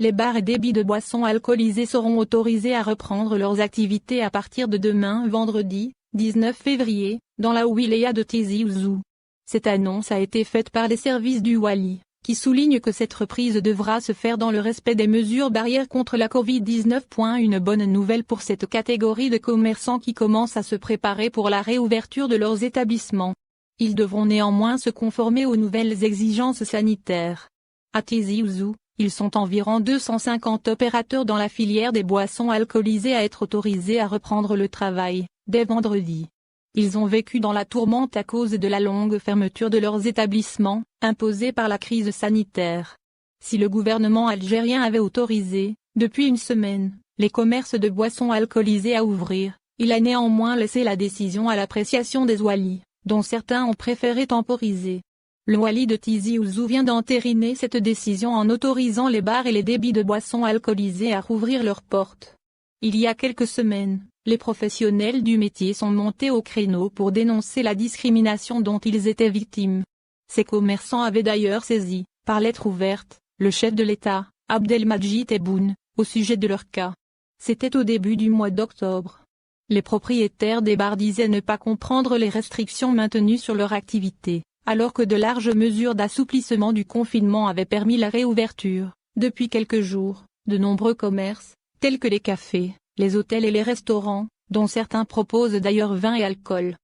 les bars et débits de boissons alcoolisées seront autorisés à reprendre leurs activités à partir de demain vendredi, 19 février, dans la wilaya de Tizi Ouzou. Cette annonce a été faite par les services du Wali, qui souligne que cette reprise devra se faire dans le respect des mesures barrières contre la Covid-19. Une bonne nouvelle pour cette catégorie de commerçants qui commencent à se préparer pour la réouverture de leurs établissements. Ils devront néanmoins se conformer aux nouvelles exigences sanitaires. À Tizi Ouzou, ils sont environ 250 opérateurs dans la filière des boissons alcoolisées à être autorisés à reprendre le travail, dès vendredi. Ils ont vécu dans la tourmente à cause de la longue fermeture de leurs établissements, imposée par la crise sanitaire. Si le gouvernement algérien avait autorisé, depuis une semaine, les commerces de boissons alcoolisées à ouvrir, il a néanmoins laissé la décision à l'appréciation des walis, dont certains ont préféré temporiser. Le wali de Tizi Ouzou vient d'entériner cette décision en autorisant les bars et les débits de boissons alcoolisées à rouvrir leurs portes. Il y a quelques semaines, les professionnels du métier sont montés au créneau pour dénoncer la discrimination dont ils étaient victimes. Ces commerçants avaient d'ailleurs saisi, par lettre ouverte, le chef de l'État, Abdelmadjid Tebboune, au sujet de leur cas. C'était au début du mois d'octobre. Les propriétaires des bars disaient ne pas comprendre les restrictions maintenues sur leur activité, alors que de larges mesures d'assouplissement du confinement avaient permis la réouverture. Depuis quelques jours, de nombreux commerces, tels que les cafés, les hôtels et les restaurants, dont certains proposent d'ailleurs vin et alcool,